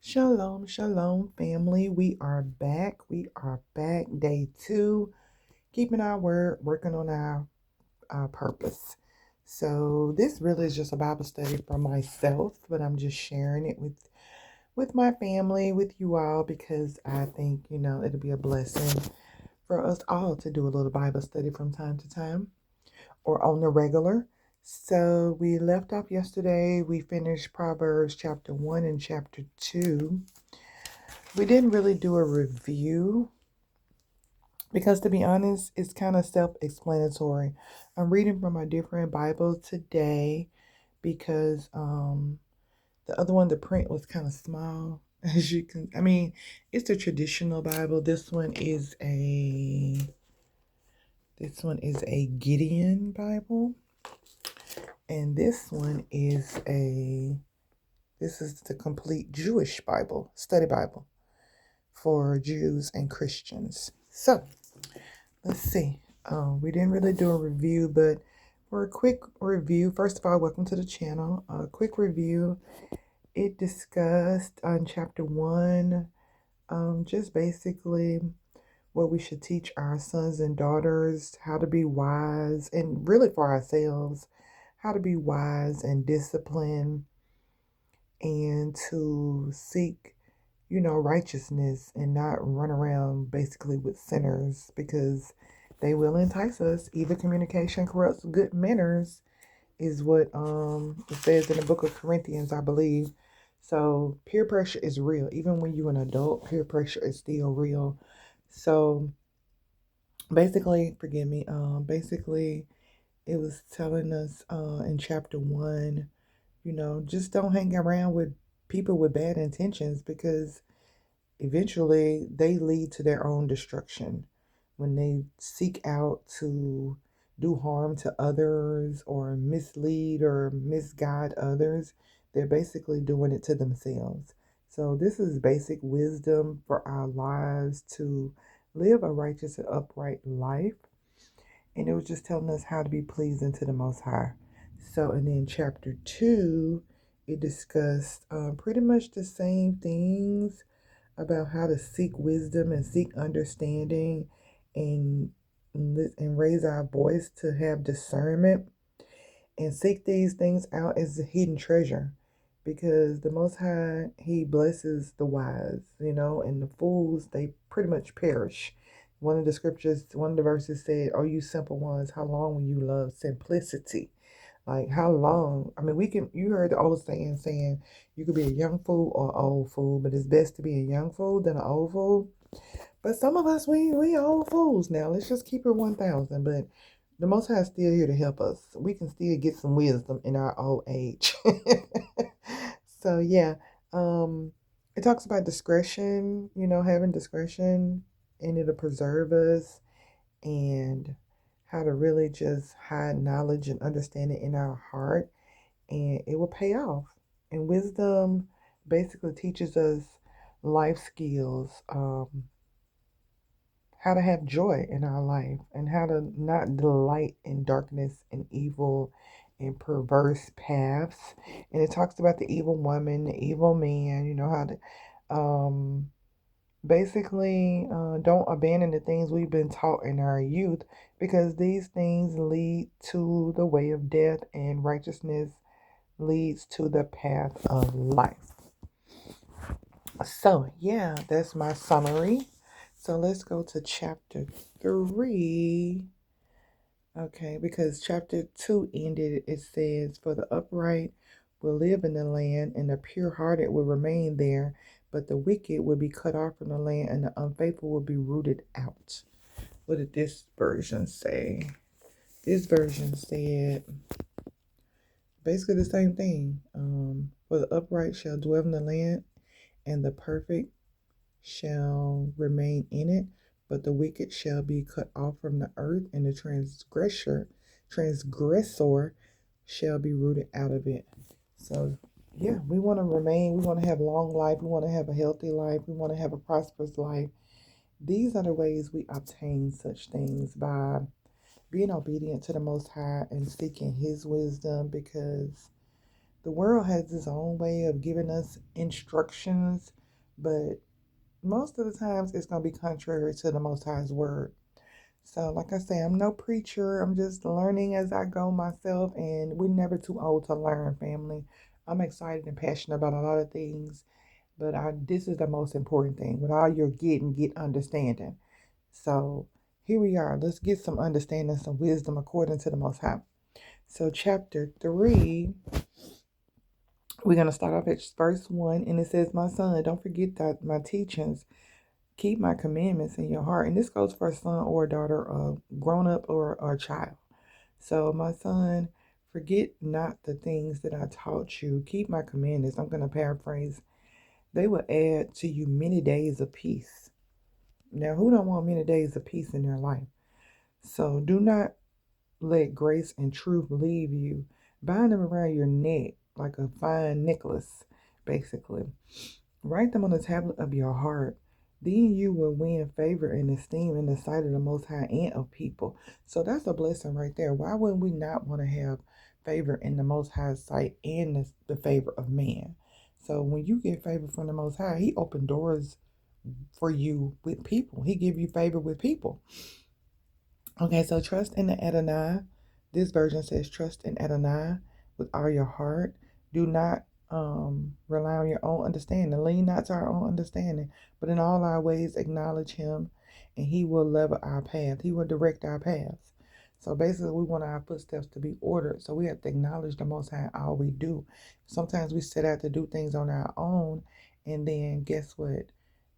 Shalom, shalom, family. We are back. We are back. Day 2, keeping our word, working on our purpose. So this really is just a Bible study for myself, but I'm just sharing it with my family, with you all, because I think it'll be a blessing for us all to do a little Bible study from time to time or on the regular. So we left off yesterday. We finished Proverbs chapter 1 and chapter 2. We didn't really do a review because, to be honest, it's kind of self explanatory. I'm reading from a different Bible today because the other one, the print was kind of small. As you can, I mean, it's a traditional Bible. This one is a Gideon Bible, and this is the complete Jewish Bible, study Bible for Jews and Christians. So let's see. We didn't really do a review, but for a quick review, first of all, welcome to the channel. A quick review. It discussed on chapter 1, just basically what we should teach our sons and daughters, how to be wise, and really for ourselves, how to be wise and disciplined, and to seek righteousness and not run around basically with sinners because they will entice us. Evil communication corrupts good manners is what it says in the book of Corinthians, I believe. So peer pressure is real. Even when you're an adult, peer pressure is still real. So basically, forgive me, basically it was telling us in chapter 1, just don't hang around with people with bad intentions because eventually they lead to their own destruction. When they seek out to do harm to others or mislead or misguide others, they're basically doing it to themselves. So, this is basic wisdom for our lives to live a righteous and upright life. And it was just telling us how to be pleasing to the Most High. So, and then chapter 2, it discussed pretty much the same things about how to seek wisdom and seek understanding and and raise our voice to have discernment and seek these things out as a hidden treasure because the Most High, He blesses the wise, and the fools, they pretty much perish. One of the verses said, "Oh, you simple ones, how long will you love simplicity?" Like, how long? I mean, you heard the old saying, you could be a young fool or an old fool, but it's best to be a young fool than an old fool. But some of us, we old fools now. Let's just keep it 1,000. But the Most High is still here to help us. We can still get some wisdom in our old age. So, yeah. It talks about discretion, having discretion, and it'll preserve us, and how to really just hide knowledge and understanding in our heart, and it will pay off. And wisdom basically teaches us life skills, how to have joy in our life, and how to not delight in darkness and evil and perverse paths. And it talks about the evil woman, the evil man, how to basically don't abandon the things we've been taught in our youth because these things lead to the way of death and righteousness leads to the path of life. So, yeah, that's my summary. So, let's go to chapter 3. Okay, because chapter 2 ended, it says, "For the upright will live in the land, and the pure hearted will remain there, but the wicked will be cut off from the land, and the unfaithful will be rooted out." What did this version say? This version said basically the same thing. For the upright shall dwell in the land, and the perfect shall remain in it, but the wicked shall be cut off from the earth, and the transgressor shall be rooted out of it. So, yeah, we want to remain, we want to have long life, we want to have a healthy life, we want to have a prosperous life. These are the ways we obtain such things, by being obedient to the Most High and seeking His wisdom, because The world has its own way of giving us instructions, but most of the times it's going to be contrary to the Most High's word. So, like I say, I'm no preacher. I'm just learning as I go myself, and we're never too old to learn, family. I'm excited and passionate about a lot of things, but this is the most important thing. With all you're getting, get understanding. So, here we are. Let's get some understanding, some wisdom according to the Most High. So, chapter 3, we're going to start off at verse 1, and it says, "My son, don't forget that my teachings. Keep my commandments in your heart." And this goes for a son or a daughter, a grown up or a child. So, my son, forget not the things that I taught you. Keep my commandments. I'm going to paraphrase. They will add to you many days of peace. Now, who don't want many days of peace in their life? So, do not let grace and truth leave you. Bind them around your neck like a fine necklace, basically. Write them on the tablet of your heart. Then you will win favor and esteem in the sight of the Most High and of people. So that's a blessing right there. Why wouldn't we not want to have favor in the Most High's sight and the favor of man? So when you get favor from the Most High, He opened doors for you with people. He give you favor with people. Okay, so trust in the Adonai. This version says trust in Adonai with all your heart. Do not rely on your own understanding. Lean not to our own understanding, but in all our ways acknowledge him, and he will level our path. He will direct our paths. So basically, we want our footsteps to be ordered. So we have to acknowledge the Most High in all we do. Sometimes we set out to do things on our own, and then guess what?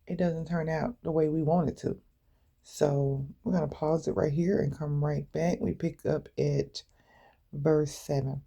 It doesn't turn out the way we want it to. So we're going to pause it right here and come right back. We pick up at verse 7.